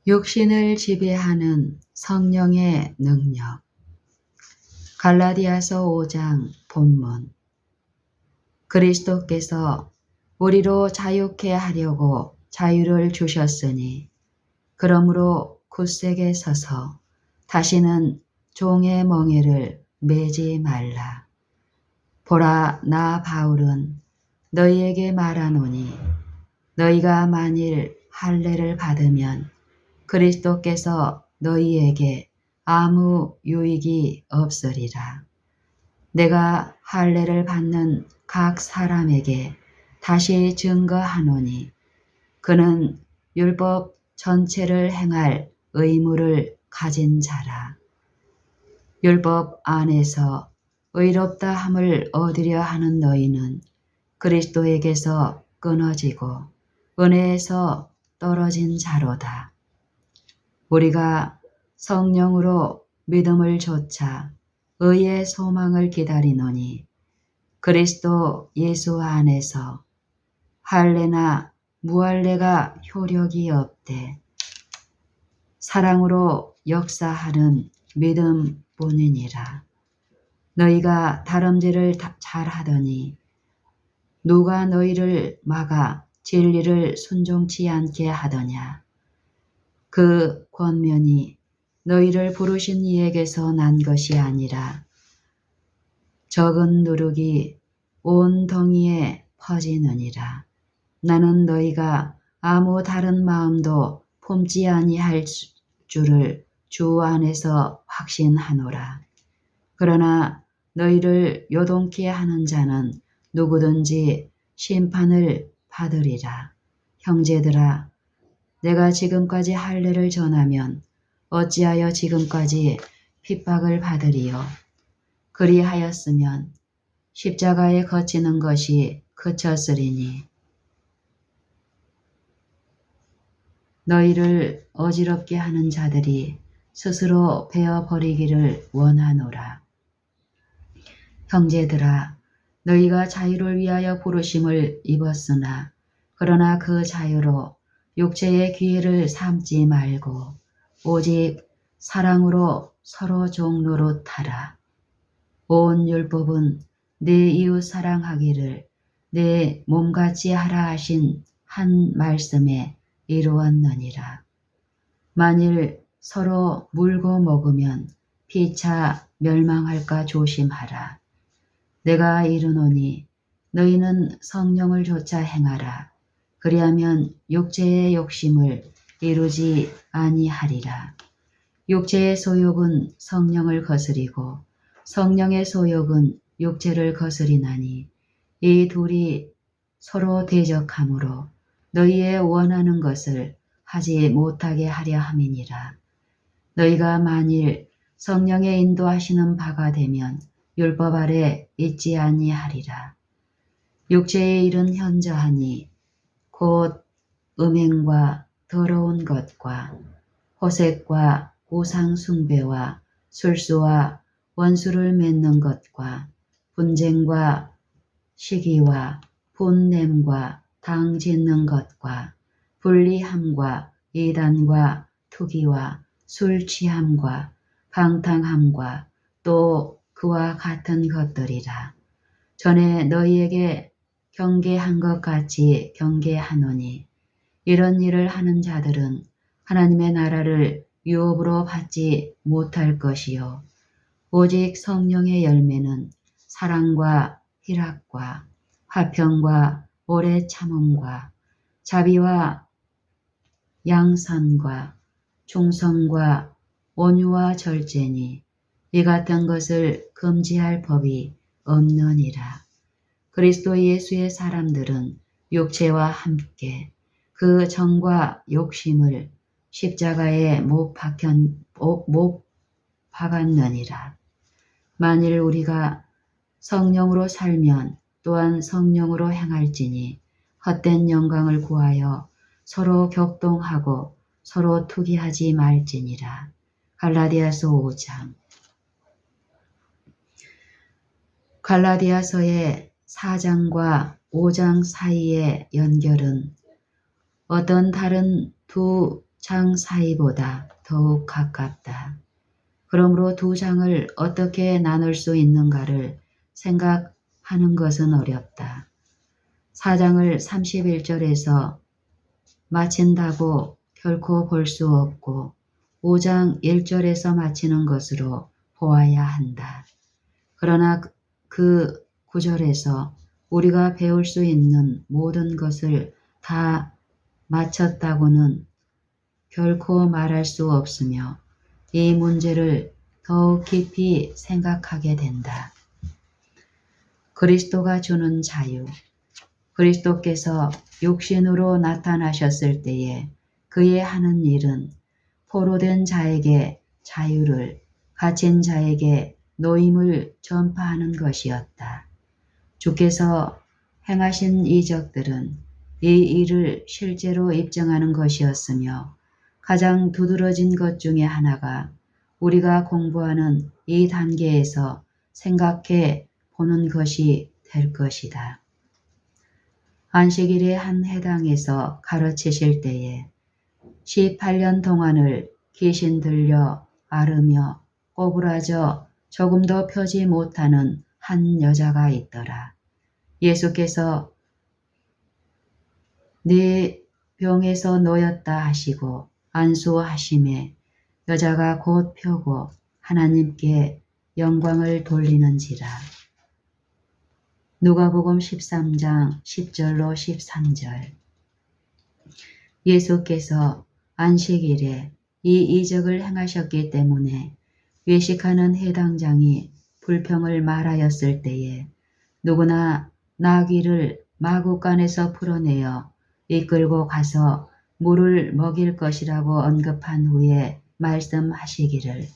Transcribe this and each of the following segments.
육신을 지배하는 성령의 능력. 갈라디아서 5장 본문. 그리스도께서 우리로 자유케 하려고 자유를 주셨으니 그러므로 굳세게 서서 다시는 종의 멍에를 매지 말라. 보라, 나 바울은 너희에게 말하노니 너희가 만일 할례를 받으면 그리스도께서 너희에게 아무 유익이 없으리라. 내가 할례를 받는 각 사람에게 다시 증거하노니 그는 율법 전체를 행할 의무를 가진 자라. 율법 안에서 의롭다 함을 얻으려 하는 너희는 그리스도에게서 끊어지고 은혜에서 떨어진 자로다. 우리가 성령으로 믿음을 좇아 의의 소망을 기다리노니 그리스도 예수 안에서 할례나 무할례가 효력이 없되 사랑으로 역사하는 믿음뿐이니라. 너희가 다름질을 잘하더니 누가 너희를 막아 진리를 순종치 않게 하더냐. 그 권면이 너희를 부르신 이에게서 난 것이 아니라 적은 누룩이 온 덩이에 퍼지느니라. 나는 너희가 아무 다른 마음도 품지 아니할 줄을 주 안에서 확신하노라. 그러나 너희를 요동케 하는 자는 누구든지 심판을 받으리라. 형제들아, 내가 지금까지 할례를 전하면 어찌하여 지금까지 핍박을 받으리요. 그리하였으면 십자가에 거치는 것이 그쳤으리니 너희를 어지럽게 하는 자들이 스스로 베어버리기를 원하노라. 형제들아, 너희가 자유를 위하여 부르심을 입었으나 그러나 그 자유로 육체의 기회를 삼지 말고 오직 사랑으로 서로 종노릇하라. 온 율법은 내 이웃 사랑하기를 내 몸같이 하라 하신 한 말씀에 이루었느니라. 만일 서로 물고 먹으면 피차 멸망할까 조심하라. 내가 이르노니 너희는 성령을 좇아 행하라. 그리하면 육체의 욕심을 이루지 아니하리라. 육체의 소욕은 성령을 거스리고 성령의 소욕은 육체를 거스리나니 이 둘이 서로 대적하므로 너희의 원하는 것을 하지 못하게 하려 함이니라. 너희가 만일 성령의 인도하시는 바가 되면 율법 아래 있지 아니하리라. 육체의 일은 현저하니 곧 음행과 더러운 것과 호색과 우상 숭배와 술수와 원수를 맺는 것과 분쟁과 시기와 분냄과 당 짓는 것과 불리함과 이단과 투기와 술 취함과 방탕함과 또 그와 같은 것들이라. 전에 너희에게 경계한 것 같이 경계하노니 이런 일을 하는 자들은 하나님의 나라를 유업으로 받지 못할 것이요 오직 성령의 열매는 사랑과 희락과 화평과 오래 참음과 자비와 양선과 충성과 온유와 절제니 이 같은 것을 금지할 법이 없느니라. 그리스도 예수의 사람들은 육체와 함께 그 정과 욕심을 십자가에 못 박았느니라. 만일 우리가 성령으로 살면 또한 성령으로 행할지니 헛된 영광을 구하여 서로 격동하고 서로 투기하지 말지니라. 갈라디아서 5장. 갈라디아서의 4장과 5장 사이의 연결은 어떤 다른 두 장 사이보다 더욱 가깝다. 그러므로 두 장을 어떻게 나눌 수 있는가를 생각하는 것은 어렵다. 4장을 31절에서 마친다고 결코 볼 수 없고 5장 1절에서 마치는 것으로 보아야 한다. 그러나 그 9절에서 우리가 배울 수 있는 모든 것을 다 마쳤다고는 결코 말할 수 없으며 이 문제를 더욱 깊이 생각하게 된다. 그리스도가 주는 자유. 그리스도께서 육신으로 나타나셨을 때에 그의 하는 일은 포로된 자에게 자유를, 갇힌 자에게 노임을 전파하는 것이었다. 주께서 행하신 이적들은 이 일을 실제로 입증하는 것이었으며 가장 두드러진 것 중에 하나가 우리가 공부하는 이 단계에서 생각해 보는 것이 될 것이다. 안식일의 한 회당에서 가르치실 때에 18년 동안을 귀신 들려 앓으며 꼬부라져 조금도 펴지 못하는 한 여자가 있더라. 예수께서 네 병에서 놓였다 하시고 안수하심에 여자가 곧 펴고 하나님께 영광을 돌리는지라. 누가복음 13장 10절로 13절. 예수께서 안식일에 이 이적을 행하셨기 때문에 외식하는 해당장이 불평을 말하였을 때에 누구나 나귀를 마구간에서 풀어내어 이끌고 가서 물을 먹일 것이라고 언급한 후에 말씀하시기를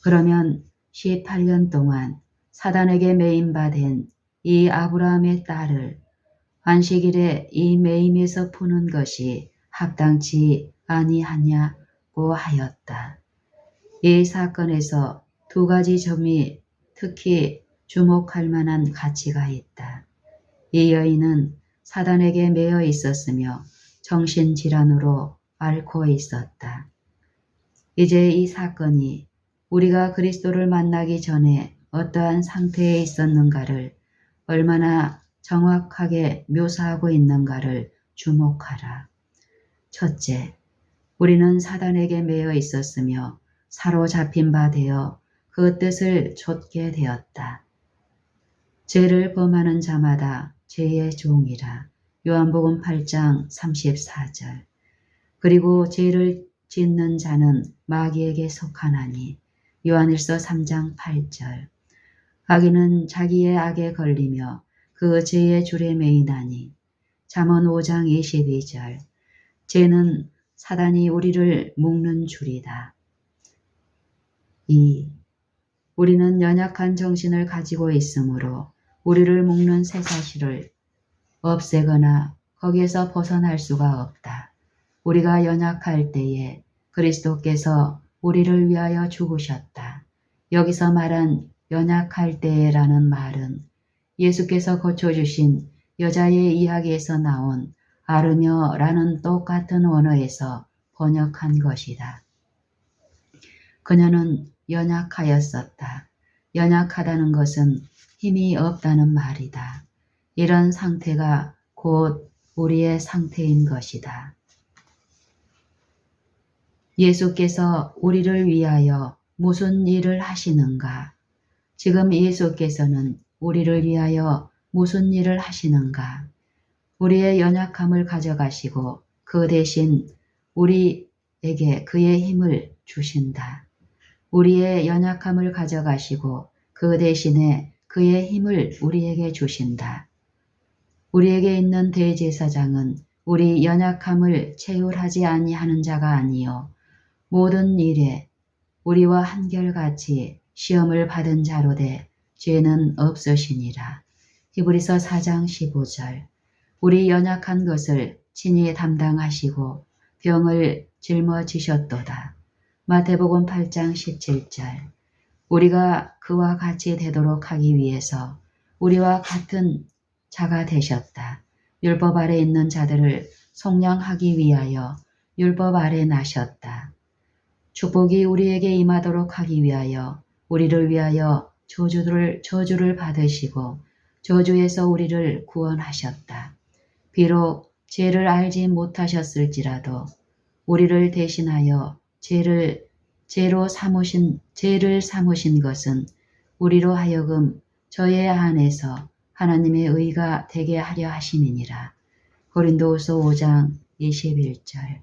그러면 18년 동안 사단에게 매임받은 이 아브라함의 딸을 안식일에 이 매임에서 푸는 것이 합당치 아니하냐고 하였다. 이 사건에서 두 가지 점이 특히 주목할 만한 가치가 있다. 이 여인은 사단에게 매여 있었으며 정신질환으로 앓고 있었다. 이제 이 사건이 우리가 그리스도를 만나기 전에 어떠한 상태에 있었는가를 얼마나 정확하게 묘사하고 있는가를 주목하라. 첫째, 우리는 사단에게 매여 있었으며 사로잡힌 바 되어 그 뜻을 좇게 되었다. 죄를 범하는 자마다 죄의 종이라. 요한복음 8장 34절. 그리고 죄를 짓는 자는 마귀에게 속하나니. 요한일서 3장 8절. 악인은 자기의 악에 걸리며 그 죄의 줄에 매이나니. 잠언 5장 22절. 죄는 사단이 우리를 묶는 줄이다. 2. 우리는 연약한 정신을 가지고 있으므로 우리를 묶는 새 사실을 없애거나 거기에서 벗어날 수가 없다. 우리가 연약할 때에 그리스도께서 우리를 위하여 죽으셨다. 여기서 말한 연약할 때라는 말은 예수께서 고쳐주신 여자의 이야기에서 나온 아르며라는 똑같은 원어에서 번역한 것이다. 그녀는 연약하였었다. 연약하다는 것은 힘이 없다는 말이다. 이런 상태가 곧 우리의 상태인 것이다. 예수께서 우리를 위하여 무슨 일을 하시는가? 지금 예수께서는 우리를 위하여 무슨 일을 하시는가? 우리의 연약함을 가져가시고 그 대신 우리에게 그의 힘을 주신다. 우리의 연약함을 가져가시고 그 대신에 그의 힘을 우리에게 주신다. 우리에게 있는 대제사장은 우리 연약함을 체휼하지 아니하는 자가 아니요 모든 일에 우리와 한결같이 시험을 받은 자로되 죄는 없으시니라. 히브리서 4장 15절. 우리 연약한 것을 친히 담당하시고 병을 짊어지셨도다. 마태복음 8장 17절. 우리가 그와 같이 되도록 하기 위해서 우리와 같은 자가 되셨다. 율법 아래 있는 자들을 속량하기 위하여 율법 아래 나셨다. 축복이 우리에게 임하도록 하기 위하여 우리를 위하여 저주를 받으시고 저주에서 우리를 구원하셨다. 비록 죄를 알지 못하셨을지라도 우리를 대신하여 죄를 삼으신 것은 우리로 하여금 저의 안에서 하나님의 의가 되게 하려 하심이니라. 고린도후서 5장 21절.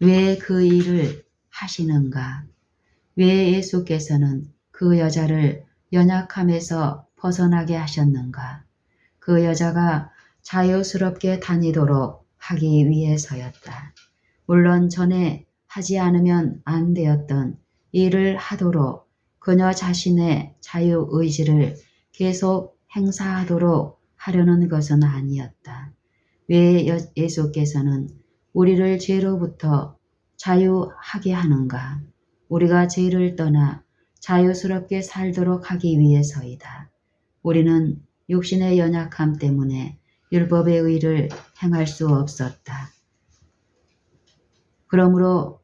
왜 그 일을 하시는가? 왜 예수께서는 그 여자를 연약함에서 벗어나게 하셨는가? 그 여자가 자유스럽게 다니도록 하기 위해서였다. 물론 전에 하지 않으면 안 되었던 일을 하도록 그녀 자신의 자유의지를 계속 행사하도록 하려는 것은 아니었다. 왜 예수께서는 우리를 죄로부터 자유하게 하는가? 우리가 죄를 떠나 자유스럽게 살도록 하기 위해서이다. 우리는 육신의 연약함 때문에 율법의 의를 행할 수 없었다. 그러므로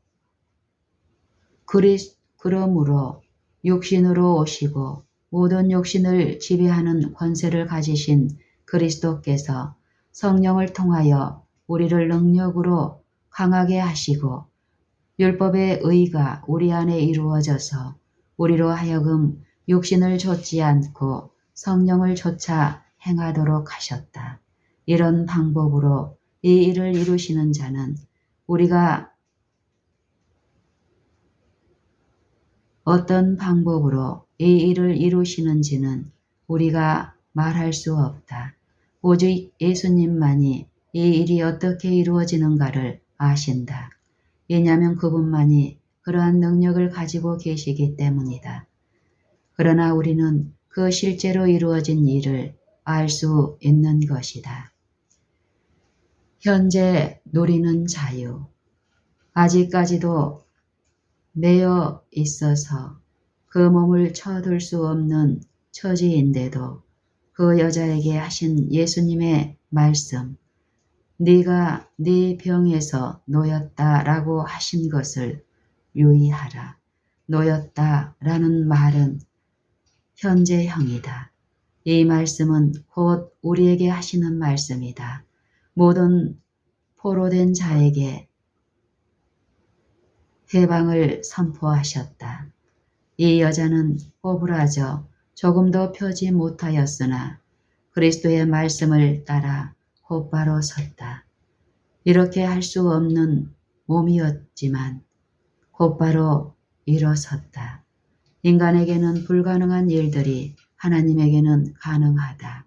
육신으로 오시고 모든 육신을 지배하는 권세를 가지신 그리스도께서 성령을 통하여 우리를 능력으로 강하게 하시고 율법의 의가 우리 안에 이루어져서 우리로 하여금 육신을 좇지 않고 성령을 좇아 행하도록 하셨다. 이런 방법으로 이 일을 이루시는 자는 우리가 어떤 방법으로 이 일을 이루시는지는 우리가 말할 수 없다. 오직 예수님만이 이 일이 어떻게 이루어지는가를 아신다. 왜냐하면 그분만이 그러한 능력을 가지고 계시기 때문이다. 그러나 우리는 그 실제로 이루어진 일을 알 수 있는 것이다. 현재 누리는 자유. 아직까지도 매여 있어서 그 몸을 쳐들 수 없는 처지인데도 그 여자에게 하신 예수님의 말씀, 네가 네 병에서 놓였다라고 하신 것을 유의하라. 놓였다라는 말은 현재형이다. 이 말씀은 곧 우리에게 하시는 말씀이다. 모든 포로된 자에게 해방을 선포하셨다. 이 여자는 꼬부라져 조금도 펴지 못하였으나 그리스도의 말씀을 따라 곧바로 섰다. 이렇게 할 수 없는 몸이었지만 곧바로 일어섰다. 인간에게는 불가능한 일들이 하나님에게는 가능하다.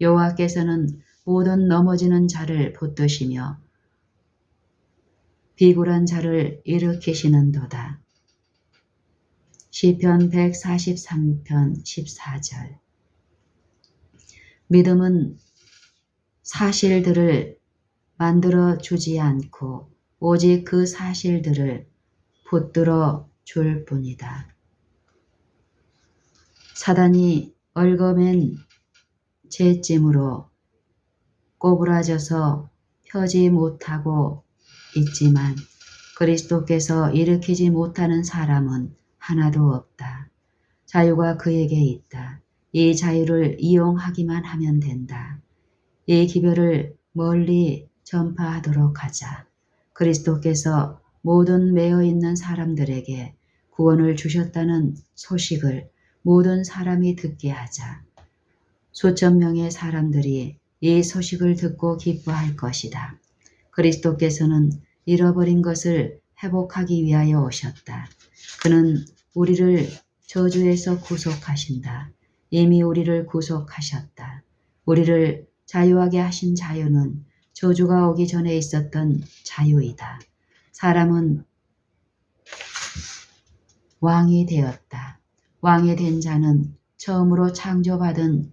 여호와께서는 모든 넘어지는 자를 붙드시며 비굴한 자를 일으키시는도다. 시편 143편 14절. 믿음은 사실들을 만들어 주지 않고 오직 그 사실들을 붙들어 줄 뿐이다. 사단이 얽어맨 죄짐으로 꼬부라져서 펴지 못하고 있지만 그리스도께서 일으키지 못하는 사람은 하나도 없다. 자유가 그에게 있다. 이 자유를 이용하기만 하면 된다. 이 기별을 멀리 전파하도록 하자. 그리스도께서 모든 매여 있는 사람들에게 구원을 주셨다는 소식을 모든 사람이 듣게 하자. 수천 명의 사람들이 이 소식을 듣고 기뻐할 것이다. 그리스도께서는 잃어버린 것을 회복하기 위하여 오셨다. 그는 우리를 저주에서 구속하신다. 이미 우리를 구속하셨다. 우리를 자유하게 하신 자유는 저주가 오기 전에 있었던 자유이다. 사람은 왕이 되었다. 왕이 된 자는 처음으로 창조받은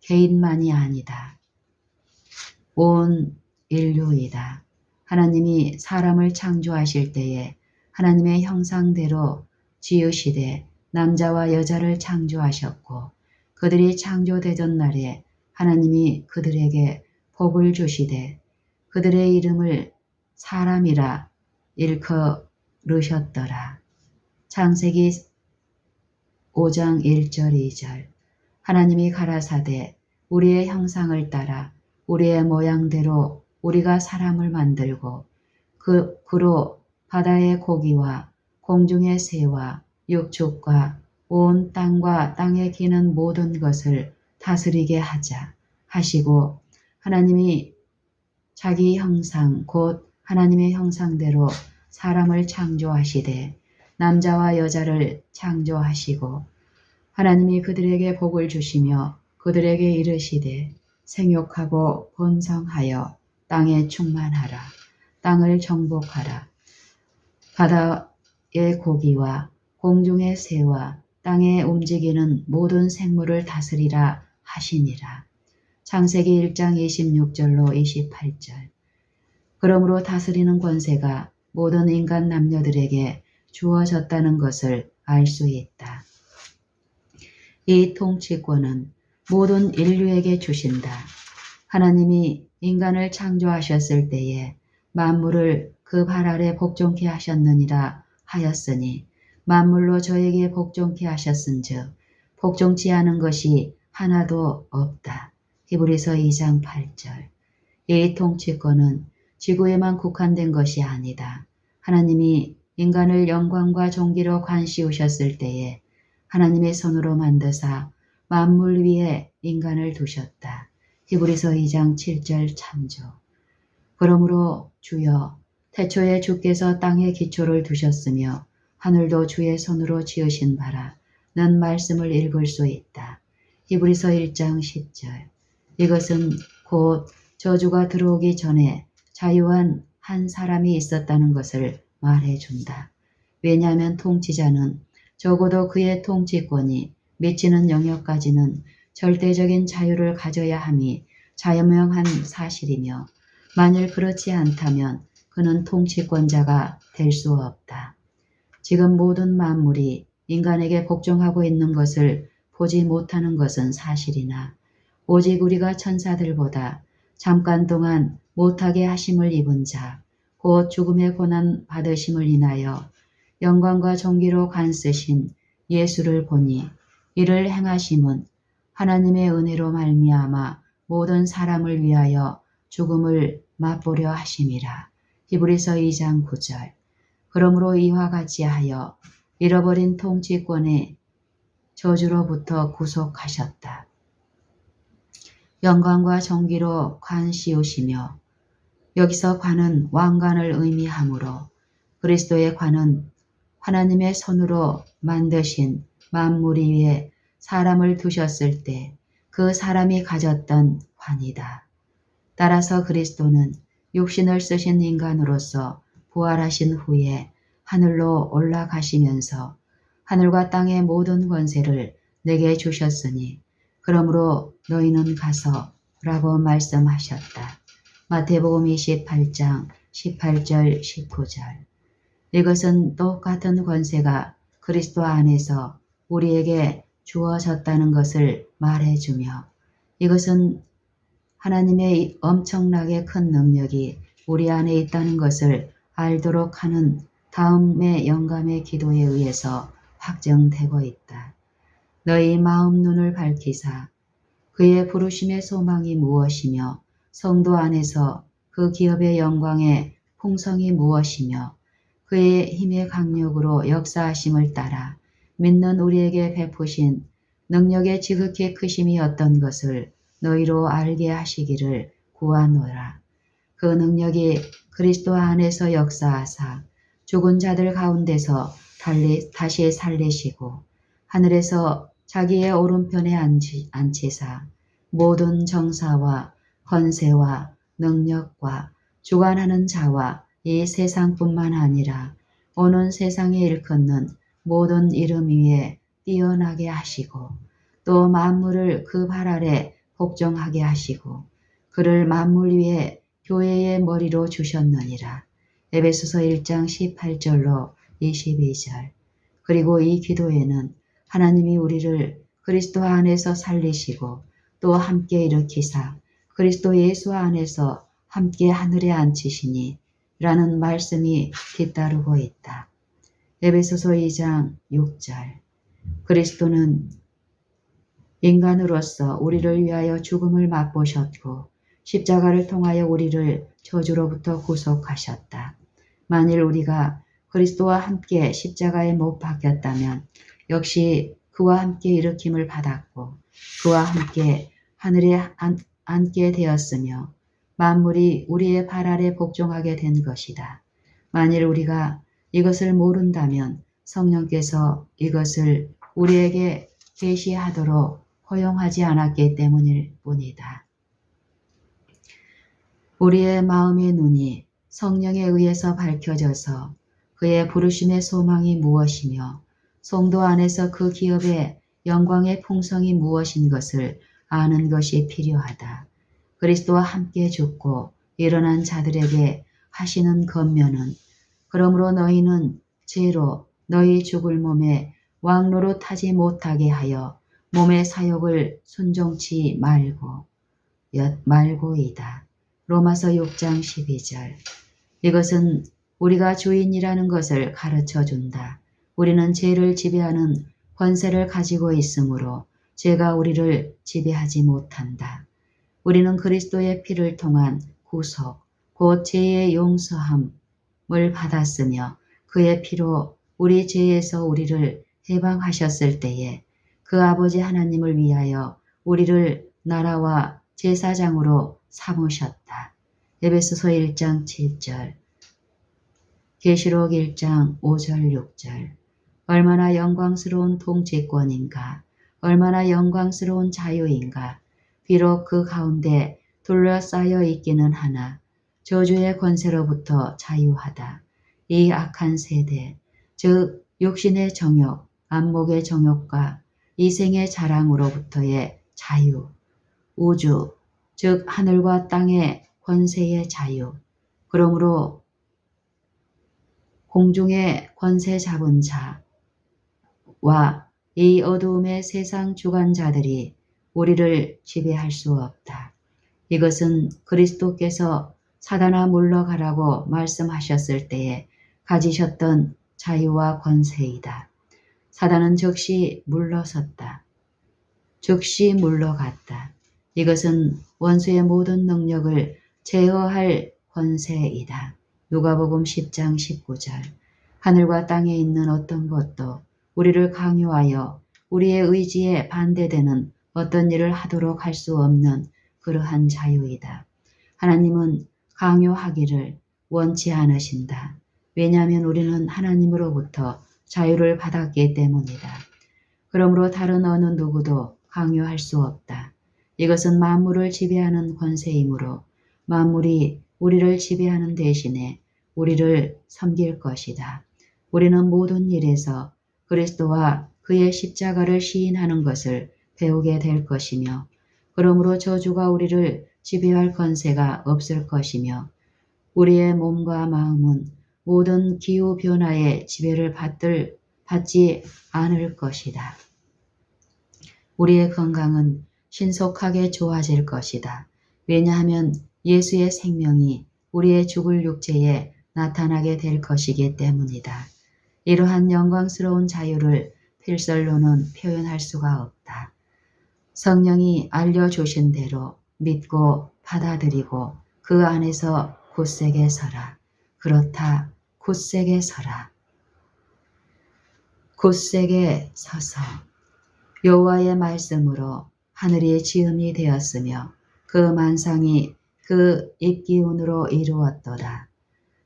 개인만이 아니다. 온 인류이다. 하나님이 사람을 창조하실 때에 하나님의 형상대로 지으시되 남자와 여자를 창조하셨고 그들이 창조되던 날에 하나님이 그들에게 복을 주시되 그들의 이름을 사람이라 일컬으셨더라. 창세기 5장 1절 2절. 하나님이 가라사대 우리의 형상을 따라 우리의 모양대로 우리가 사람을 만들고 그로 바다의 고기와 공중의 새와 육축과 온 땅과 땅에 기는 모든 것을 다스리게 하자 하시고 하나님이 자기 형상 곧 하나님의 형상대로 사람을 창조하시되 남자와 여자를 창조하시고 하나님이 그들에게 복을 주시며 그들에게 이르시되 생육하고 번성하여 땅에 충만하라. 땅을 정복하라. 바다의 고기와 공중의 새와 땅에 움직이는 모든 생물을 다스리라 하시니라. 창세기 1장 26절로 28절. 그러므로 다스리는 권세가 모든 인간 남녀들에게 주어졌다는 것을 알 수 있다. 이 통치권은 모든 인류에게 주신다. 하나님이 인간을 창조하셨을 때에 만물을 그 발 아래 복종케 하셨느니라 하였으니 만물로 저에게 복종케 하셨은즉 복종치 않은 것이 하나도 없다. 히브리서 2장 8절. 이 통치권은 지구에만 국한된 것이 아니다. 하나님이 인간을 영광과 존귀로 관씌우셨을 때에 하나님의 손으로 만드사 만물 위에 인간을 두셨다. 히브리서 2장 7절 참조. 그러므로 주여 태초에 주께서 땅에 기초를 두셨으며 하늘도 주의 손으로 지으신 바라는 말씀을 읽을 수 있다. 히브리서 1장 10절. 이것은 곧 저주가 들어오기 전에 자유한 한 사람이 있었다는 것을 말해준다. 왜냐하면 통치자는 적어도 그의 통치권이 미치는 영역까지는 절대적인 자유를 가져야 함이 자명한 사실이며 만일 그렇지 않다면 그는 통치권자가 될 수 없다. 지금 모든 만물이 인간에게 복종하고 있는 것을 보지 못하는 것은 사실이나 오직 우리가 천사들보다 잠깐 동안 못하게 하심을 입은 자, 곧 죽음의 고난 받으심을 인하여 영광과 존귀로 간쓰신 예수를 보니 이를 행하심은 하나님의 은혜로 말미암아 모든 사람을 위하여 죽음을 맛보려 하심이라. 히브리서 2장 9절. 그러므로 이와 같이 하여 잃어버린 통치권의 저주로부터 구속하셨다. 영광과 존귀로 관씌우시며 여기서 관은 왕관을 의미하므로 그리스도의 관은 하나님의 손으로 만드신 만물 위에 사람을 두셨을 때 그 사람이 가졌던 관이다. 따라서 그리스도는 육신을 쓰신 인간으로서 부활하신 후에 하늘로 올라가시면서 하늘과 땅의 모든 권세를 내게 주셨으니 그러므로 너희는 가서 라고 말씀하셨다. 마태복음 28장 18절 19절. 이것은 똑같은 권세가 그리스도 안에서 우리에게 주어졌다는 것을 말해주며 이것은 하나님의 엄청나게 큰 능력이 우리 안에 있다는 것을 알도록 하는 다음의 영감의 기도에 의해서 확정되고 있다. 너희 마음 눈을 밝히사 그의 부르심의 소망이 무엇이며 성도 안에서 그 기업의 영광의 풍성이 무엇이며 그의 힘의 강력으로 역사하심을 따라 믿는 우리에게 베푸신 능력의 지극히 크심이 어떤 것을 너희로 알게 하시기를 구하노라. 그 능력이 그리스도 안에서 역사하사 죽은 자들 가운데서 다시 살리시고 하늘에서 자기의 오른편에 앉히사 모든 정사와 권세와 능력과 주관하는 자와 이 세상뿐만 아니라 오는 세상에 일컫는 모든 이름 위에 뛰어나게 하시고 또 만물을 그 발 아래 복종하게 하시고 그를 만물 위에 교회의 머리로 주셨느니라. 에베소서 1장 18절로 22절. 그리고 이 기도에는 하나님이 우리를 그리스도 안에서 살리시고 또 함께 일으키사 그리스도 예수 안에서 함께 하늘에 앉히시니 라는 말씀이 뒤따르고 있다. 에베소서 2장 6절. 그리스도는 인간으로서 우리를 위하여 죽음을 맛보셨고 십자가를 통하여 우리를 저주로부터 구속하셨다. 만일 우리가 그리스도와 함께 십자가에 못 박혔다면 역시 그와 함께 일으킴을 받았고 그와 함께 하늘에 앉게 되었으며 만물이 우리의 발 아래 복종하게 된 것이다. 만일 우리가 이것을 모른다면 성령께서 이것을 우리에게 계시하도록 허용하지 않았기 때문일 뿐이다. 우리의 마음의 눈이 성령에 의해서 밝혀져서 그의 부르심의 소망이 무엇이며 성도 안에서 그 기업의 영광의 풍성이 무엇인 것을 아는 것이 필요하다. 그리스도와 함께 죽고 일어난 자들에게 하시는 권면은 그러므로 너희는 죄로 너희 죽을 몸에 왕노릇하지 못하게 하여 몸의 사욕을 순종치 말고이다. 로마서 6장 12절. 이것은 우리가 주인이라는 것을 가르쳐 준다. 우리는 죄를 지배하는 권세를 가지고 있으므로 죄가 우리를 지배하지 못한다. 우리는 그리스도의 피를 통한 구속, 곧 죄의 용서함을 받았으며 그의 피로 우리 죄에서 우리를 해방하셨을 때에 그 아버지 하나님을 위하여 우리를 나라와 제사장으로 삼으셨다. 에베소서 1장 7절, 계시록 1장 5절 6절. 얼마나 영광스러운 통치권인가, 얼마나 영광스러운 자유인가. 비록 그 가운데 둘러싸여 있기는 하나 저주의 권세로부터 자유하다. 이 악한 세대, 즉 육신의 정욕, 안목의 정욕과 이생의 자랑으로부터의 자유, 우주, 즉 하늘과 땅의 권세의 자유, 그러므로 공중의 권세 잡은 자와 이 어두움의 세상 주관자들이 우리를 지배할 수 없다. 이것은 그리스도께서 사단아 물러가라고 말씀하셨을 때에 가지셨던 자유와 권세이다. 사단은 즉시 물러섰다. 즉시 물러갔다. 이것은 원수의 모든 능력을 제어할 권세이다. 누가복음 10장 19절. 하늘과 땅에 있는 어떤 것도 우리를 강요하여 우리의 의지에 반대되는 어떤 일을 하도록 할 수 없는 그러한 자유이다. 하나님은 강요하기를 원치 않으신다. 왜냐하면 우리는 하나님으로부터 자유를 받았기 때문이다. 그러므로 다른 어느 누구도 강요할 수 없다. 이것은 만물을 지배하는 권세이므로 만물이 우리를 지배하는 대신에 우리를 섬길 것이다. 우리는 모든 일에서 그리스도와 그의 십자가를 시인하는 것을 배우게 될 것이며 그러므로 저주가 우리를 지배할 권세가 없을 것이며 우리의 몸과 마음은 모든 기후 변화의 지배를 받지 않을 것이다. 우리의 건강은 신속하게 좋아질 것이다. 왜냐하면 예수의 생명이 우리의 죽을 육체에 나타나게 될 것이기 때문이다. 이러한 영광스러운 자유를 필설로는 표현할 수가 없다. 성령이 알려주신 대로 믿고 받아들이고 그 안에서 굳세게 서라. 그렇다. 굳세게 서라. 굳세게 서서 여호와의 말씀으로 하늘이 지음이 되었으며 그 만상이 그 입기운으로 이루었도다.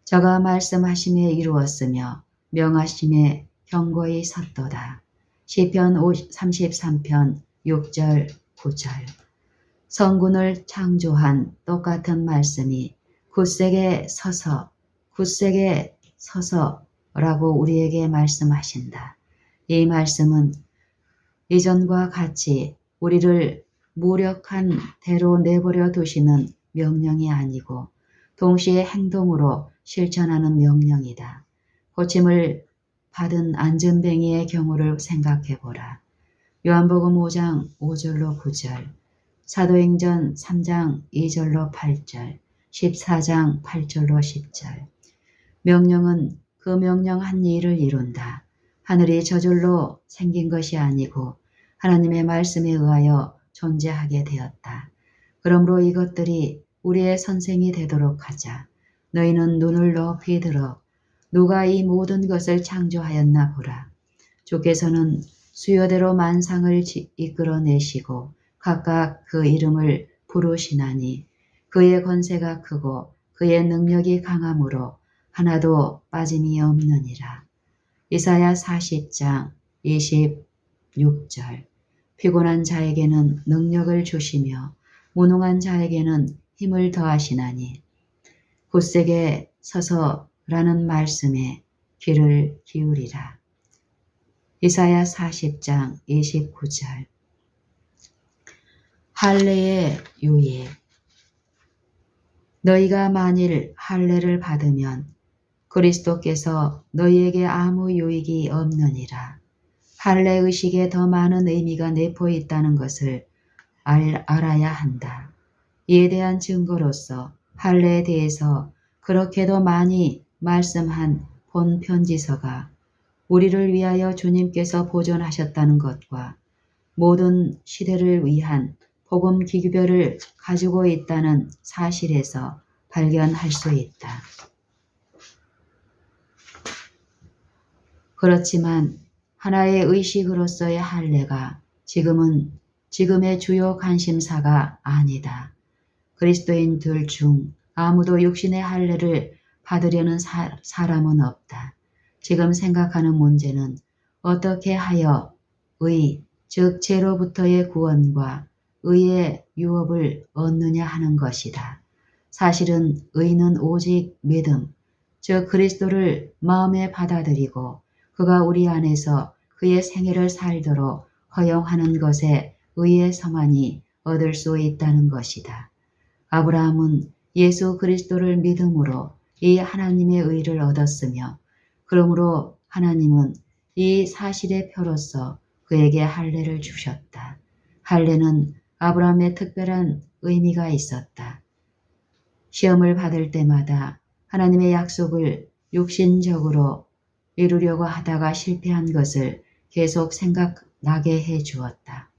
저가 말씀하심에 이루었으며 명하심에 경고히 섰도다. 시편 33편 6절 9절. 성군을 창조한 똑같은 말씀이 굳세게 서서라고 우리에게 말씀하신다. 이 말씀은 이전과 같이 우리를 무력한 대로 내버려 두시는 명령이 아니고 동시에 행동으로 실천하는 명령이다. 고침을 받은 안전뱅이의 경우를 생각해보라. 요한복음 5장 5절로 9절, 사도행전 3장 2절로 8절, 14장 8절로 10절. 명령은 그 명령한 일을 이룬다. 하늘이 저절로 생긴 것이 아니고 하나님의 말씀에 의하여 존재하게 되었다. 그러므로 이것들이 우리의 선생이 되도록 하자. 너희는 눈을 높이 들어 누가 이 모든 것을 창조하였나 보라. 주께서는 수요대로 만상을 이끌어내시고 각각 그 이름을 부르시나니 그의 권세가 크고 그의 능력이 강함으로 하나도 빠짐이 없느니라. 이사야 40장 26절. 피곤한 자에게는 능력을 주시며 무능한 자에게는 힘을 더하시나니 굳세게 서서라는 말씀에 귀를 기울이라. 이사야 40장 29절. 할례의 유익. 너희가 만일 할례를 받으면 그리스도께서 너희에게 아무 유익이 없느니라. 할례 의식에 더 많은 의미가 내포 있다는 것을 알아야 한다. 이에 대한 증거로서 할례에 대해서 그렇게도 많이 말씀한 본 편지서가 우리를 위하여 주님께서 보존하셨다는 것과 모든 시대를 위한 복음 기교별을 가지고 있다는 사실에서 발견할 수 있다. 그렇지만 하나의 의식으로서의 할례가 지금의 주요 관심사가 아니다. 그리스도인들 중 아무도 육신의 할례를 받으려는 사람은 없다. 지금 생각하는 문제는 어떻게 하여 즉 죄로부터의 구원과 의의 유업을 얻느냐 하는 것이다. 사실은 의는 오직 믿음, 즉 그리스도를 마음에 받아들이고 그가 우리 안에서 그의 생애를 살도록 허용하는 것에 의해서만이 얻을 수 있다는 것이다. 아브라함은 예수 그리스도를 믿음으로 이 하나님의 의를 얻었으며 그러므로 하나님은 이 사실의 표로서 그에게 할례를 주셨다. 할례는 아브라함의 특별한 의미가 있었다. 시험을 받을 때마다 하나님의 약속을 육신적으로 이루려고 하다가 실패한 것을 계속 생각나게 해 주었다.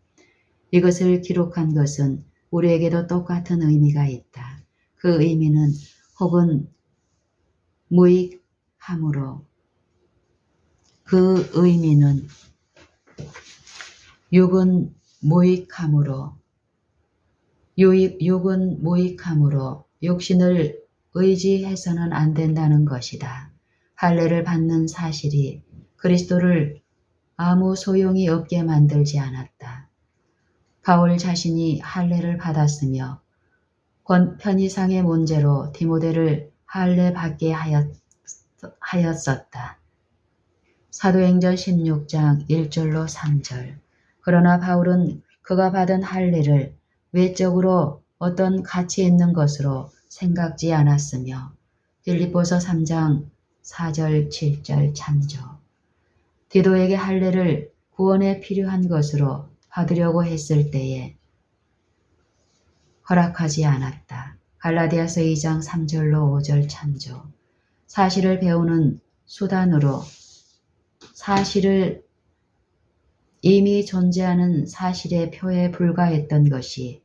이것을 기록한 것은 우리에게도 똑같은 의미가 있다. 그 의미는 혹은 무익함으로 그 의미는 육은 무익함으로 육신을 의지해서는 안 된다는 것이다. 할례를 받는 사실이 그리스도를 아무 소용이 없게 만들지 않았다. 바울 자신이 할례를 받았으며 편의상의 문제로 디모데를 할례 받게 하였었다. 사도행전 16장 1절로 3절. 그러나 바울은 그가 받은 할례를 외적으로 어떤 가치 있는 것으로 생각지 않았으며 빌립보서 3장 4절 7절 참조. 디도에게 할례를 구원에 필요한 것으로 받으려고 했을 때에 허락하지 않았다. 갈라디아서 2장 3절로 5절 참조. 사실을 배우는 수단으로 사실을 이미 존재하는 사실의 표에 불과했던 것이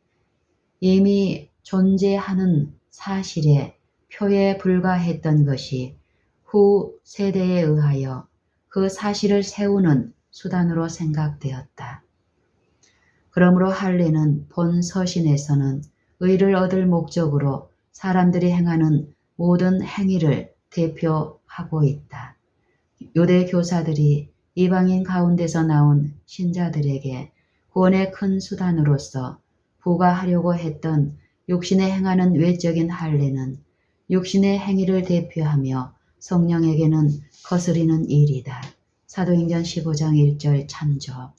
이미 존재하는 사실의 표에 불과했던 것이 후 세대에 의하여 그 사실을 세우는 수단으로 생각되었다. 그러므로 할례는 본 서신에서는 의를 얻을 목적으로 사람들이 행하는 모든 행위를 대표하고 있다. 유대 교사들이 이방인 가운데서 나온 신자들에게 구원의 큰 수단으로서 부과하려고 했던 육신에 행하는 외적인 할례는 육신의 행위를 대표하며 성령에게는 거스리는 일이다. 사도행전 15장 1절 참조.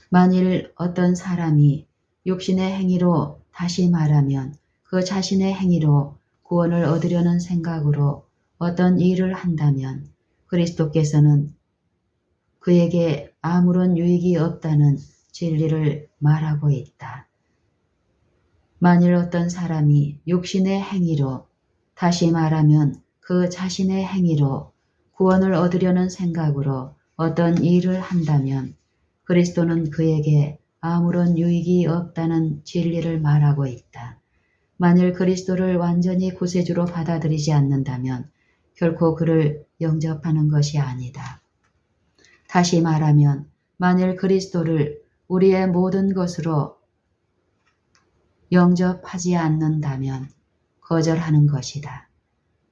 만일 어떤 사람이 육신의 행위로 다시 말하면 그 자신의 행위로 구원을 얻으려는 생각으로 어떤 일을 한다면 그리스도께서는 그에게 아무런 유익이 없다는 진리를 말하고 있다. 만일 어떤 사람이 육신의 행위로, 다시 말하면 그 자신의 행위로 구원을 얻으려는 생각으로 어떤 일을 한다면 그리스도는 그에게 아무런 유익이 없다는 진리를 말하고 있다. 만일 그리스도를 완전히 구세주로 받아들이지 않는다면 결코 그를 영접하는 것이 아니다. 다시 말하면 만일 그리스도를 우리의 모든 것으로 영접하지 않는다면 거절하는 것이다.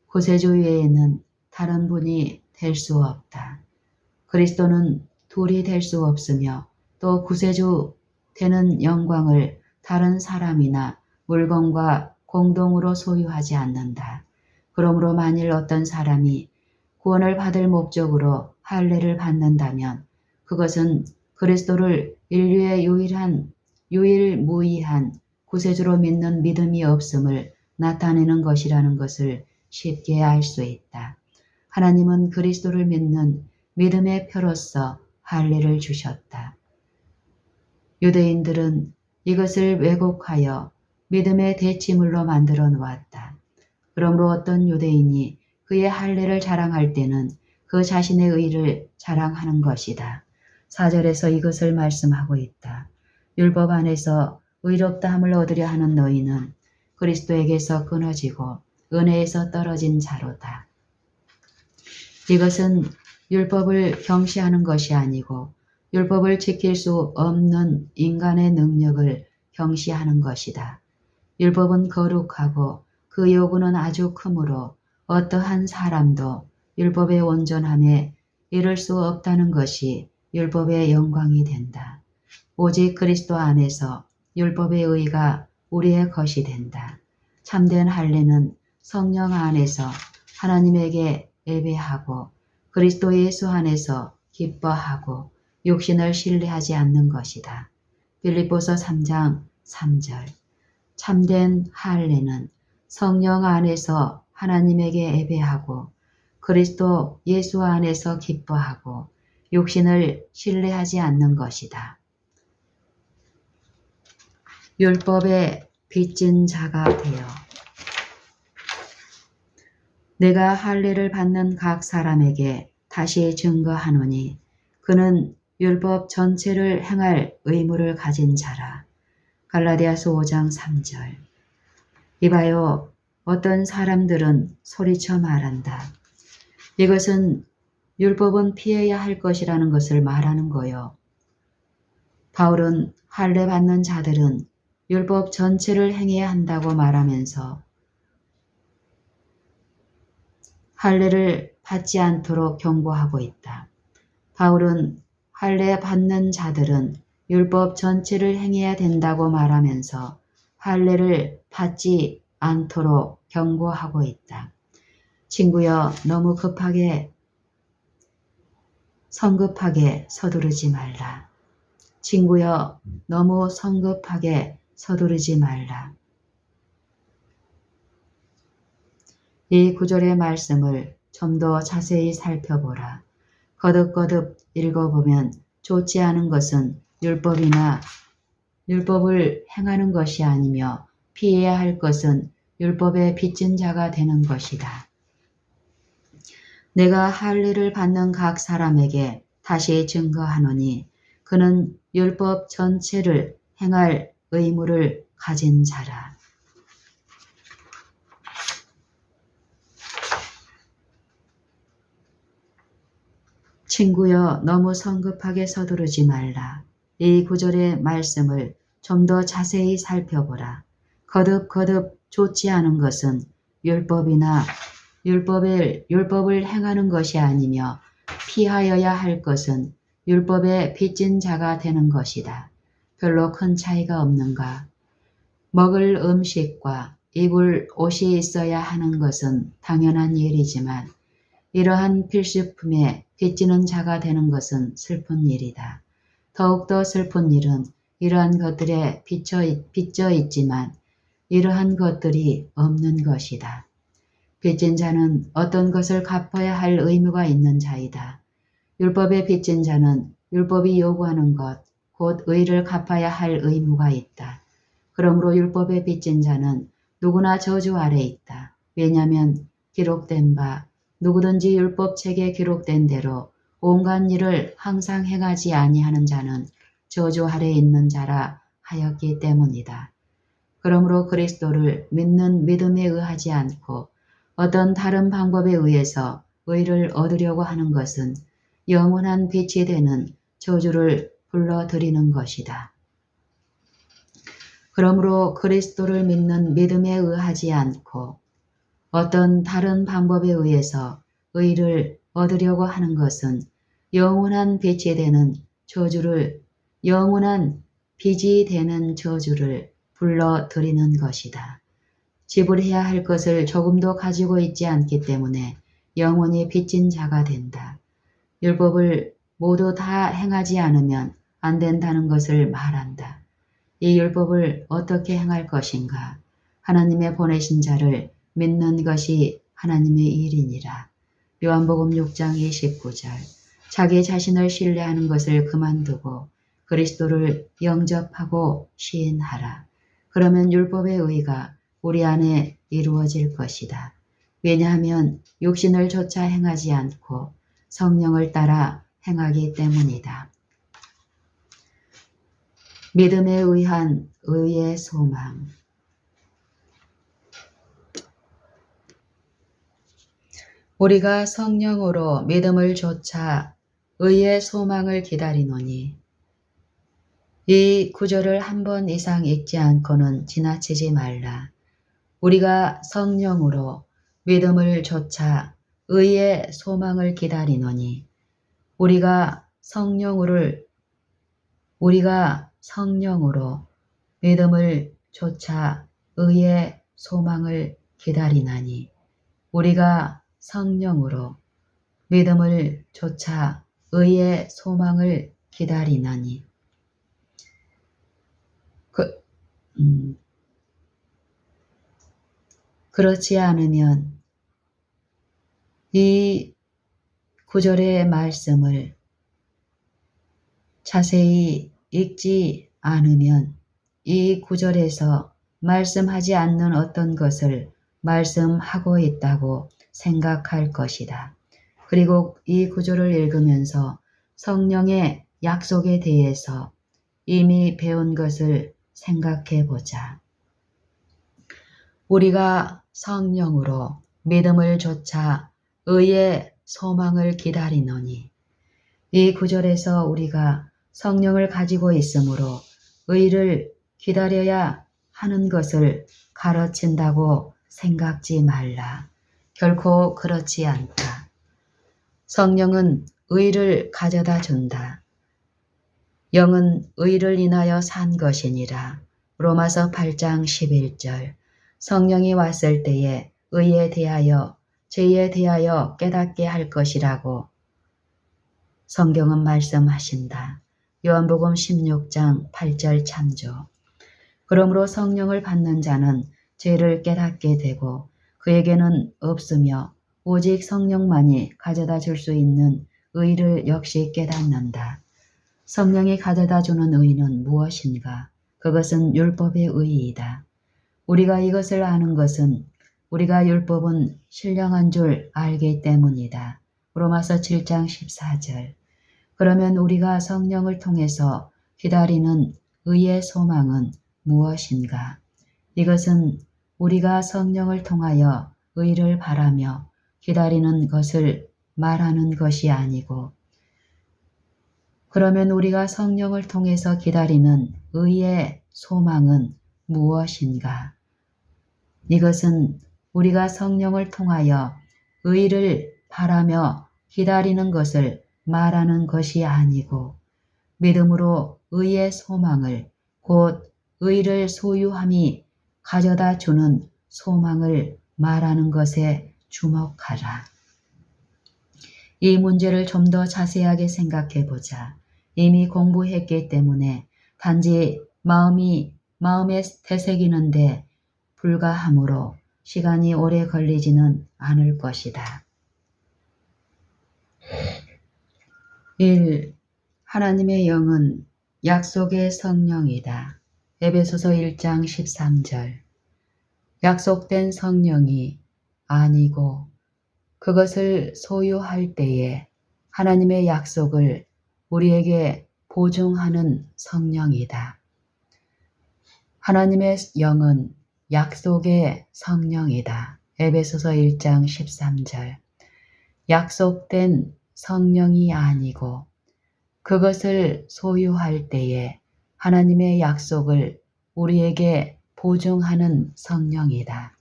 구세주 외에는 다른 분이 될 수 없다. 그리스도는 둘이 될 수 없으며 또 구세주 되는 영광을 다른 사람이나 물건과 공동으로 소유하지 않는다. 그러므로 만일 어떤 사람이 구원을 받을 목적으로 할례를 받는다면 그것은 그리스도를 인류의 유일무이한 구세주로 믿는 믿음이 없음을 나타내는 것이라는 것을 쉽게 알 수 있다. 하나님은 그리스도를 믿는 믿음의 표로서 할례를 주셨다. 유대인들은 이것을 왜곡하여 믿음의 대치물로 만들어 놓았다. 그러므로 어떤 유대인이 그의 할례를 자랑할 때는 그 자신의 의를 자랑하는 것이다. 4절에서 이것을 말씀하고 있다. 율법 안에서 의롭다함을 얻으려 하는 너희는 그리스도에게서 끊어지고 은혜에서 떨어진 자로다. 이것은 율법을 경시하는 것이 아니고 율법을 지킬 수 없는 인간의 능력을 경시하는 것이다. 율법은 거룩하고 그 요구는 아주 크므로 어떠한 사람도 율법의 온전함에 이를 수 없다는 것이 율법의 영광이 된다. 오직 그리스도 안에서 율법의 의가 우리의 것이 된다. 참된 할례는 성령 안에서 하나님에게 예배하고 그리스도 예수 안에서 기뻐하고 육신을 신뢰하지 않는 것이다. 빌립보서 3장 3절. 참된 할례는 성령 안에서 하나님에게 예배하고 그리스도 예수 안에서 기뻐하고 육신을 신뢰하지 않는 것이다. 율법에 빚진 자가 되어 내가 할례를 받는 각 사람에게 다시 증거하노니 그는 율법 전체를 행할 의무를 가진 자라. 갈라디아서 5장 3절. 이봐요, 어떤 사람들은 소리쳐 말한다. 이것은 율법은 피해야 할 것이라는 것을 말하는 거요. 바울은 할례 받는 자들은 율법 전체를 행해야 한다고 말하면서 할례를 받지 않도록 경고하고 있다. 바울은 할례 받는 자들은 율법 전체를 행해야 된다고 말하면서 할례를 받지 않도록 경고하고 있다. 친구여, 너무 성급하게 서두르지 말라. 친구여, 너무 성급하게 서두르지 말라. 이 구절의 말씀을 좀 더 자세히 살펴보라. 거듭거듭 읽어보면 좋지 않은 것은 율법을 행하는 것이 아니며 피해야 할 것은 율법에 빚진 자가 되는 것이다. 내가 할례를 받는 각 사람에게 다시 증거하노니 그는 율법 전체를 행할 의무를 가진 자라. 친구여, 너무 성급하게 서두르지 말라. 이 구절의 말씀을 좀 더 자세히 살펴보라. 거듭거듭 좋지 않은 것은 율법을 행하는 것이 아니며 피하여야 할 것은 율법에 빚진 자가 되는 것이다. 별로 큰 차이가 없는가? 먹을 음식과 입을 옷이 있어야 하는 것은 당연한 일이지만 이러한 필수품에 빚지는 자가 되는 것은 슬픈 일이다. 더욱더 슬픈 일은 이러한 것들에 빚져 있지만 이러한 것들이 없는 것이다. 빚진 자는 어떤 것을 갚아야 할 의무가 있는 자이다. 율법에 빚진 자는 율법이 요구하는 것, 곧 의를 갚아야 할 의무가 있다. 그러므로 율법에 빚진 자는 누구나 저주 아래 있다. 왜냐하면 기록된 바 누구든지 율법책에 기록된 대로 온갖 일을 항상 행하지 아니하는 자는 저주 아래 있는 자라 하였기 때문이다. 그러므로 그리스도를 믿는 믿음에 의하지 않고 어떤 다른 방법에 의해서 의를 얻으려고 하는 것은 영원한 빛이 되는 저주를 불러들이는 것이다. 그러므로 그리스도를 믿는 믿음에 의하지 않고 어떤 다른 방법에 의해서 의를 얻으려고 하는 것은 영원한 빛이 되는 저주를 영원한 빛이 되는 저주를 불러들이는 것이다. 지불해야 할 것을 조금도 가지고 있지 않기 때문에 영원히 빚진 자가 된다. 율법을 모두 다 행하지 않으면 안 된다는 것을 말한다. 이 율법을 어떻게 행할 것인가? 하나님의 보내신 자를 믿는 것이 하나님의 일이니라. 요한복음 6장 29절. 자기 자신을 신뢰하는 것을 그만두고 그리스도를 영접하고 시인하라. 그러면 율법의 의가 우리 안에 이루어질 것이다. 왜냐하면 육신을 조차 행하지 않고 성령을 따라 행하기 때문이다. 믿음에 의한 의의 소망. 우리가 성령으로 믿음을 조차 의의 소망을 기다리노니 이 구절을 한 번 이상 읽지 않고는 지나치지 말라. 우리가 성령으로 믿음을 조차 의의 소망을 기다리노니 우리가 성령으로 믿음을 조차 의의 소망을 기다리나니 우리가 성령으로 믿음을 조차 의의 소망을 기다리나니 그렇지 않으면 이 구절의 말씀을 자세히 읽지 않으면 이 구절에서 말씀하지 않는 어떤 것을 말씀하고 있다고 생각할 것이다. 그리고 이 구절을 읽으면서 성령의 약속에 대해서 이미 배운 것을 생각해 보자. 우리가 성령으로 믿음을 조차 의의 소망을 기다리노니 이 구절에서 우리가 성령을 가지고 있으므로 의를 기다려야 하는 것을 가르친다고 생각지 말라. 결코 그렇지 않다. 성령은 의를 가져다 준다. 영은 의를 인하여 산 것이니라. 로마서 8장 11절. 성령이 왔을 때에 의에 대하여 죄에 대하여 깨닫게 할 것이라고 성경은 말씀하신다. 요한복음 16장 8절 참조. 그러므로 성령을 받는 자는 죄를 깨닫게 되고 그에게는 없으며 오직 성령만이 가져다 줄 수 있는 의를 역시 깨닫는다. 성령이 가져다 주는 의는 무엇인가? 그것은 율법의 의이다. 우리가 이것을 아는 것은 우리가 율법은 신령한 줄 알기 때문이다. 로마서 7장 14절. 그러면 우리가 성령을 통해서 기다리는 의의 소망은 무엇인가? 이것은 우리가 성령을 통하여 의를 바라며 기다리는 것을 말하는 것이 아니고 그러면 우리가 성령을 통해서 기다리는 의의 소망은 무엇인가? 이것은 우리가 성령을 통하여 의를 바라며 기다리는 것을 말하는 것이 아니고 믿음으로 의의 소망을 곧 의를 소유함이 가져다 주는 소망을 말하는 것에 주목하라. 이 문제를 좀 더 자세하게 생각해 보자. 이미 공부했기 때문에 단지 마음에 되새기는데 불과하므로 시간이 오래 걸리지는 않을 것이다. 1. 하나님의 영은 약속의 성령이다. 에베소서 1장 13절. 약속된 성령이 아니고 그것을 소유할 때에 하나님의 약속을 우리에게 보증하는 성령이다. 하나님의 영은 약속의 성령이다. 에베소서 1장 13절. 약속된 성령이 아니고 그것을 소유할 때에 하나님의 약속을 우리에게 보증하는 성령이다.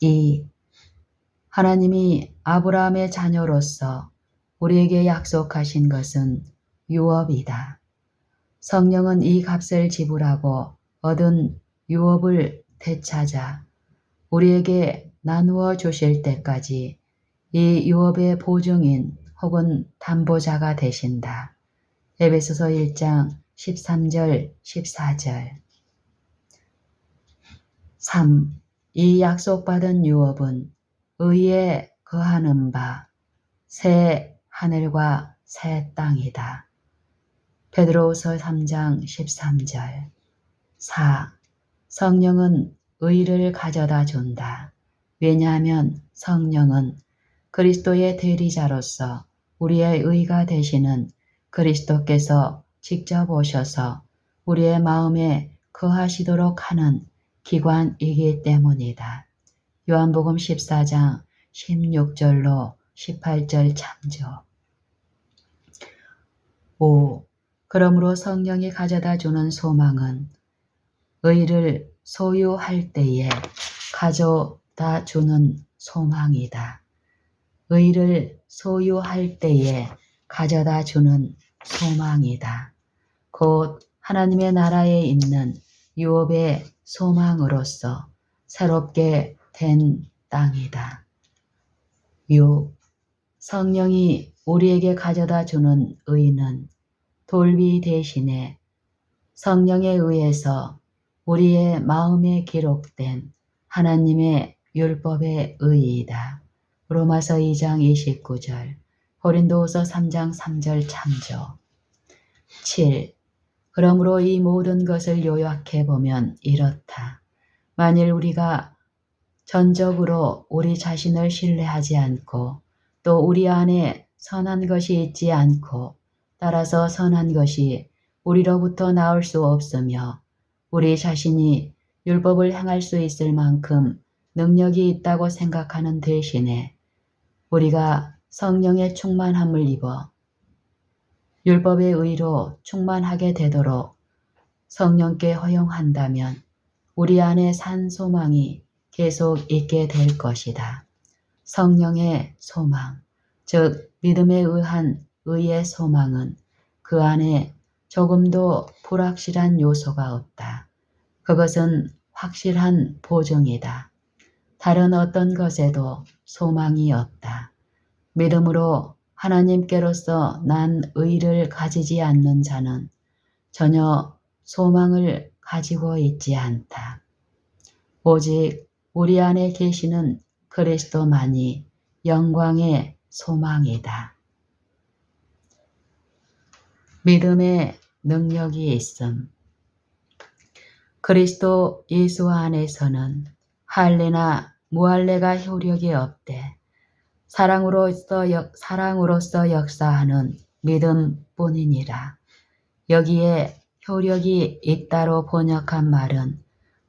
2. 하나님이 아브라함의 자녀로서 우리에게 약속하신 것은 유업이다. 성령은 이 값을 지불하고 얻은 유업을 되찾아 우리에게 나누어 주실 때까지 이 유업의 보증인 혹은 담보자가 되신다. 에베소서 1장 13절 14절. 3. 이 약속받은 유업은 의에 거하는 바 새 하늘과 새 땅이다. 베드로후서 3장 13절. 4. 성령은 의를 가져다 준다. 왜냐하면 성령은 그리스도의 대리자로서 우리의 의가 되시는 그리스도께서 직접 오셔서 우리의 마음에 거하시도록 하는 기관이기 때문이다. 요한복음 14장 16절로 18절 참조. 5. 그러므로 성령이 가져다 주는 소망은 의를 소유할 때에 가져다 주는 소망이다. 의를 소유할 때에 가져다 주는 소망이다. 곧 하나님의 나라에 있는 유업의 소망으로서 새롭게 된 땅이다. 6. 성령이 우리에게 가져다 주는 의는 돌비 대신에 성령에 의해서 우리의 마음에 기록된 하나님의 율법의 의이다. 로마서 2장 29절, 고린도후서 3장 3절 참조. 7. 그러므로 이 모든 것을 요약해 보면 이렇다. 만일 우리가 전적으로 우리 자신을 신뢰하지 않고 또 우리 안에 선한 것이 있지 않고 따라서 선한 것이 우리로부터 나올 수 없으며 우리 자신이 율법을 행할 수 있을 만큼 능력이 있다고 생각하는 대신에 우리가 성령의 충만함을 입어 율법의 의로 충만하게 되도록 성령께 허용한다면 우리 안에 산 소망이 계속 있게 될 것이다. 성령의 소망, 즉 믿음에 의한 의의 소망은 그 안에 조금도 불확실한 요소가 없다. 그것은 확실한 보증이다. 다른 어떤 것에도 소망이 없다. 믿음으로 하나님께로서 난 의를 가지지 않는 자는 전혀 소망을 가지고 있지 않다. 오직 우리 안에 계시는 그리스도만이 영광의 소망이다. 믿음의 능력이 있음. 그리스도 예수 안에서는 할례나 무할례가 효력이 없되 사랑으로서 역사하는 믿음뿐이니라. 여기에 효력이 있다로 번역한 말은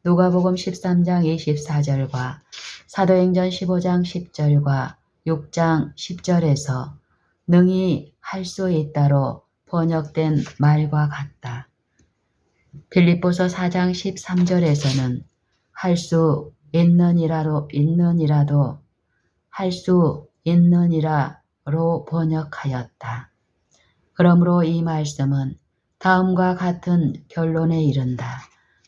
누가복음 13장 24절과 사도행전 15장 10절과 6장 10절에서 능히 할 수 있다로 번역된 말과 같다. 빌립보서 4장 13절에서는 할 수 있느니라도 할 수 있느니라로 번역하였다. 그러므로 이 말씀은 다음과 같은 결론에 이른다.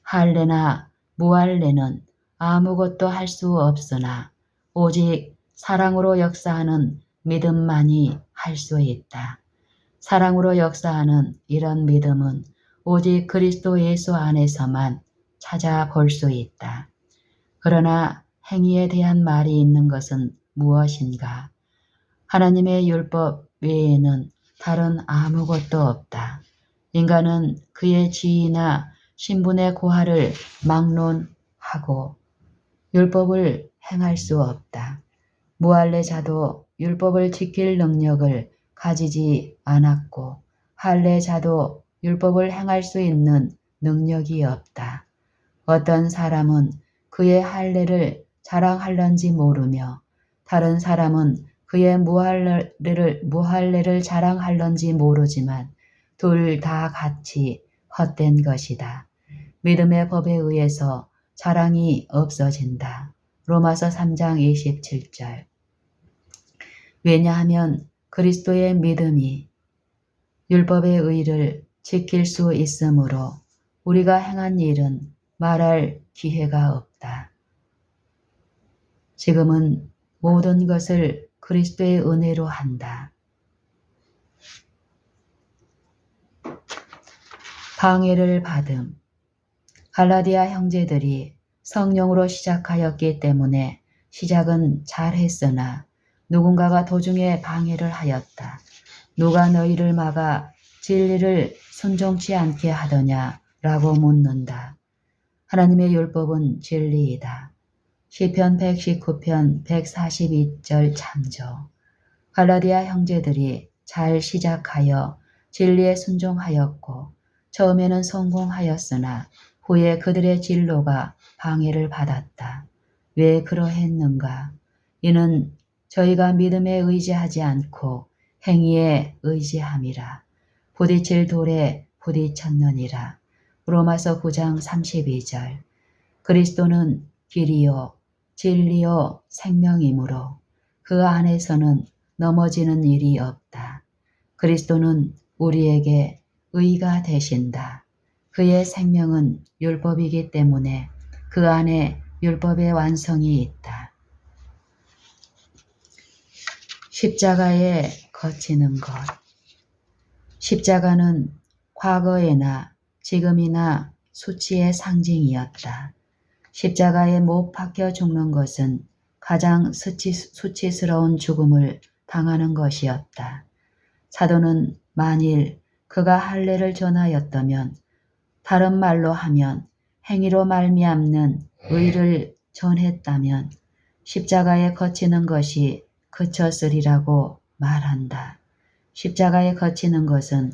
할례나 무할례는 아무것도 할 수 없으나 오직 사랑으로 역사하는 믿음만이 할 수 있다. 사랑으로 역사하는 이런 믿음은 오직 그리스도 예수 안에서만 찾아볼 수 있다. 그러나 행위에 대한 말이 있는 것은 무엇인가? 하나님의 율법 외에는 다른 아무것도 없다. 인간은 그의 지위나 신분의 고하를 막론하고 율법을 행할 수 없다. 무할례자도 율법을 지킬 능력을 가지지 않았고 할례자도 율법을 행할 수 있는 능력이 없다. 어떤 사람은 그의 할례를 자랑할런지 모르며 다른 사람은 그의 무할례를 자랑할런지 모르지만 둘 다 같이 헛된 것이다. 믿음의 법에 의해서 자랑이 없어진다. 로마서 3장 27절. 왜냐하면 그리스도의 믿음이 율법의 의를 지킬 수 있으므로 우리가 행한 일은 말할 기회가 없다. 지금은 모든 것을 그리스도의 은혜로 한다. 방해를 받음. 갈라디아 형제들이 성령으로 시작하였기 때문에 시작은 잘했으나 누군가가 도중에 방해를 하였다. 누가 너희를 막아 진리를 순종치 않게 하더냐? 라고 묻는다. 하나님의 율법은 진리이다. 시편 119편 142절 참조. 갈라디아 형제들이 잘 시작하여 진리에 순종하였고 처음에는 성공하였으나 후에 그들의 진로가 방해를 받았다. 왜 그러했는가? 이는 저희가 믿음에 의지하지 않고 행위에 의지함이라. 부딪힐 돌에 부딪혔느니라. 로마서 9장 32절. 그리스도는 길이요 진리요 생명이므로 그 안에서는 넘어지는 일이 없다. 그리스도는 우리에게 의가 되신다. 그의 생명은 율법이기 때문에 그 안에 율법의 완성이 있다. 십자가에 거치는 것. 십자가는 과거에나 지금이나 수치의 상징이었다. 십자가에 못 박혀 죽는 것은 가장 수치스러운 죽음을 당하는 것이었다. 사도는 만일 그가 할례를 전하였다면, 다른 말로 하면 행위로 말미암는 의를 전했다면 십자가에 거치는 것이 그쳤으리라고 말한다. 십자가에 거치는 것은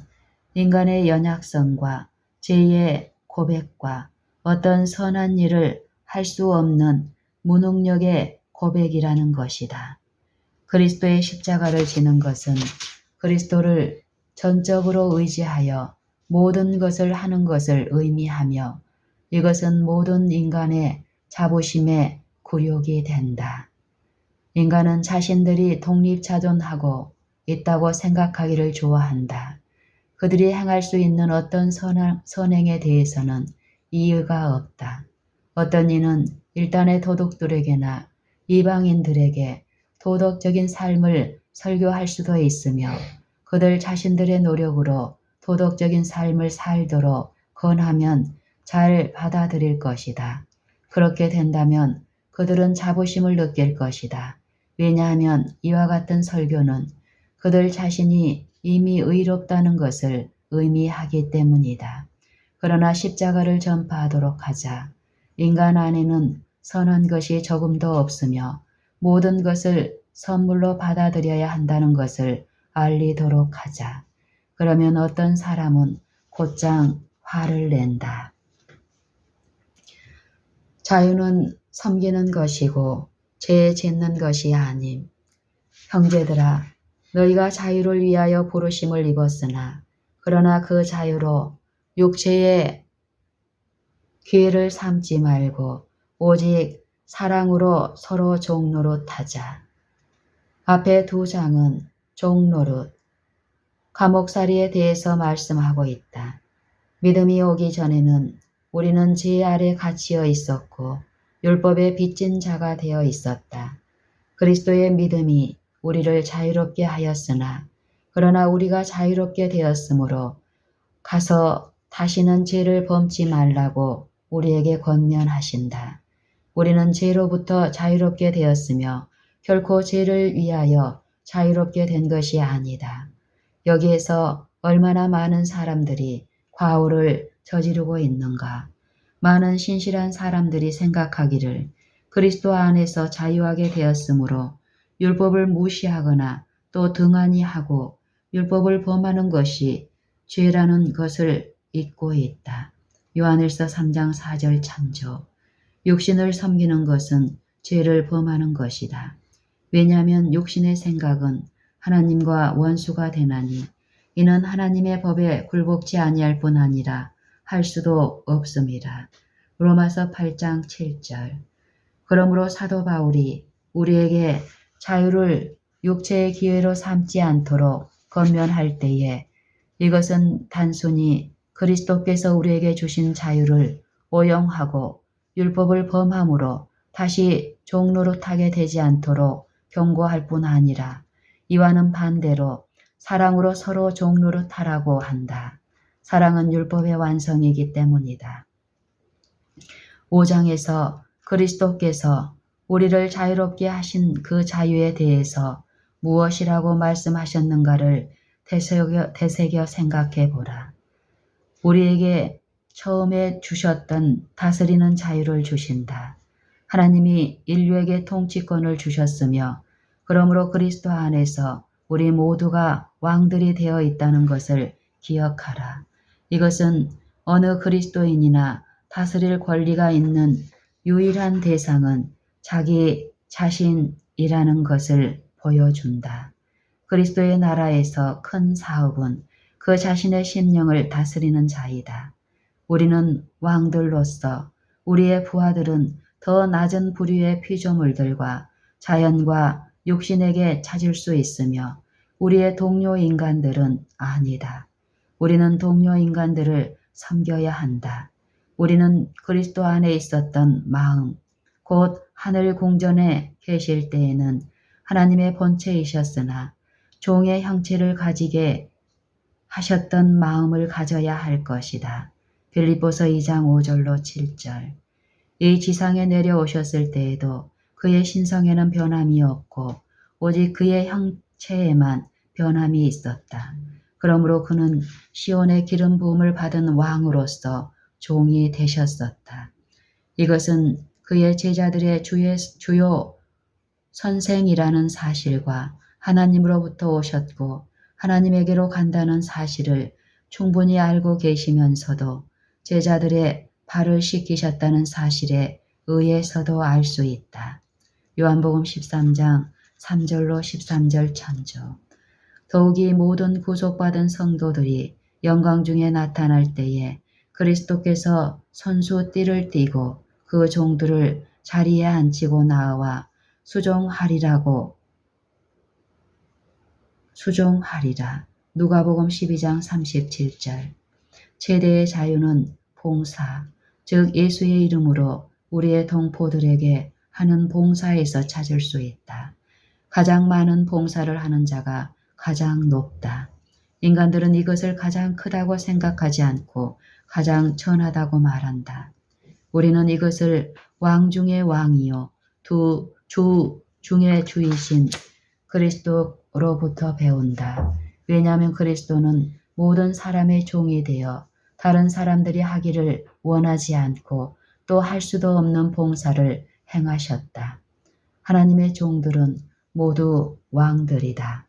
인간의 연약성과 죄의 고백과 어떤 선한 일을 할 수 없는 무능력의 고백이라는 것이다. 그리스도의 십자가를 지는 것은 그리스도를 전적으로 의지하여 모든 것을 하는 것을 의미하며 이것은 모든 인간의 자부심의 굴욕이 된다. 인간은 자신들이 독립자존하고 있다고 생각하기를 좋아한다. 그들이 행할 수 있는 어떤 선행에 대해서는 이유가 없다. 어떤 이는 일단의 도둑들에게나 이방인들에게 도덕적인 삶을 설교할 수도 있으며 그들 자신들의 노력으로 도덕적인 삶을 살도록 권하면 잘 받아들일 것이다. 그렇게 된다면 그들은 자부심을 느낄 것이다. 왜냐하면 이와 같은 설교는 그들 자신이 이미 의롭다는 것을 의미하기 때문이다. 그러나 십자가를 전파하도록 하자. 인간 안에는 선한 것이 조금도 없으며 모든 것을 선물로 받아들여야 한다는 것을 알리도록 하자. 그러면 어떤 사람은 곧장 화를 낸다. 자유는 섬기는 것이고 죄 짓는 것이 아님. 형제들아, 너희가 자유를 위하여 부르심을 입었으나 그러나 그 자유로 육체의 기회를 삼지 말고 오직 사랑으로 서로 종노릇하자. 앞에 2장은 종노릇, 감옥살이에 대해서 말씀하고 있다. 믿음이 오기 전에는 우리는 죄 아래 갇혀 있었고 율법에 빚진 자가 되어 있었다. 그리스도의 믿음이 우리를 자유롭게 하였으나 그러나 우리가 자유롭게 되었으므로 가서 다시는 죄를 범치 말라고 우리에게 권면하신다. 우리는 죄로부터 자유롭게 되었으며 결코 죄를 위하여 자유롭게 된 것이 아니다. 여기에서 얼마나 많은 사람들이 과오를 저지르고 있는가? 많은 신실한 사람들이 생각하기를 그리스도 안에서 자유하게 되었으므로 율법을 무시하거나 또 등한히 하고 율법을 범하는 것이 죄라는 것을 잊고 있다. 요한일서 3장 4절 참조. 육신을 섬기는 것은 죄를 범하는 것이다. 왜냐하면 육신의 생각은 하나님과 원수가 되나니 이는 하나님의 법에 굴복지 아니할 뿐 아니라 할 수도 없음이라. 로마서 8장 7절. 그러므로 사도 바울이 우리에게 자유를 육체의 기회로 삼지 않도록 권면할 때에 이것은 단순히 그리스도께서 우리에게 주신 자유를 오용하고 율법을 범함으로 다시 종노릇하게 되지 않도록 경고할 뿐 아니라 이와는 반대로 사랑으로 서로 종노릇하라고 한다. 사랑은 율법의 완성이기 때문이다. 5장에서 그리스도께서 우리를 자유롭게 하신 그 자유에 대해서 무엇이라고 말씀하셨는가를 되새겨 생각해 보라. 우리에게 처음에 주셨던 다스리는 자유를 주신다. 하나님이 인류에게 통치권을 주셨으며 그러므로 그리스도 안에서 우리 모두가 왕들이 되어 있다는 것을 기억하라. 이것은 어느 그리스도인이나 다스릴 권리가 있는 유일한 대상은 자기 자신이라는 것을 보여준다. 그리스도의 나라에서 큰 사업은 그 자신의 심령을 다스리는 자이다. 우리는 왕들로서 우리의 부하들은 더 낮은 부류의 피조물들과 자연과 육신에게 찾을 수 있으며 우리의 동료 인간들은 아니다. 우리는 동료 인간들을 섬겨야 한다. 우리는 그리스도 안에 있었던 마음, 곧 하늘 궁전에 계실 때에는 하나님의 본체이셨으나 종의 형체를 가지게 하셨던 마음을 가져야 할 것이다. 빌립보서 2장 5절로 7절. 이 지상에 내려오셨을 때에도 그의 신성에는 변함이 없고 오직 그의 형체에만 변함이 있었다. 그러므로 그는 시온의 기름 부음을 받은 왕으로서 종이 되셨었다. 이것은 그의 제자들의 주요 선생이라는 사실과 하나님으로부터 오셨고 하나님에게로 간다는 사실을 충분히 알고 계시면서도 제자들의 발을 씻기셨다는 사실에 의해서도 알 수 있다. 요한복음 13장 3절로 13절 천조. 더욱이 모든 구속받은 성도들이 영광 중에 나타날 때에 그리스도께서 선수 띠를 띠고 그 종들을 자리에 앉히고 나와 수종하리라. 누가복음 12장 37절. 최대의 자유는 봉사, 즉 예수의 이름으로 우리의 동포들에게 하는 봉사에서 찾을 수 있다. 가장 많은 봉사를 하는 자가 가장 높다. 인간들은 이것을 가장 크다고 생각하지 않고 가장 천하다고 말한다. 우리는 이것을 왕 중의 왕이요 주 중의 주이신 그리스도로부터 배운다. 왜냐하면 그리스도는 모든 사람의 종이 되어 다른 사람들이 하기를 원하지 않고 또 할 수도 없는 봉사를 행하셨다. 하나님의 종들은 모두 왕들이다.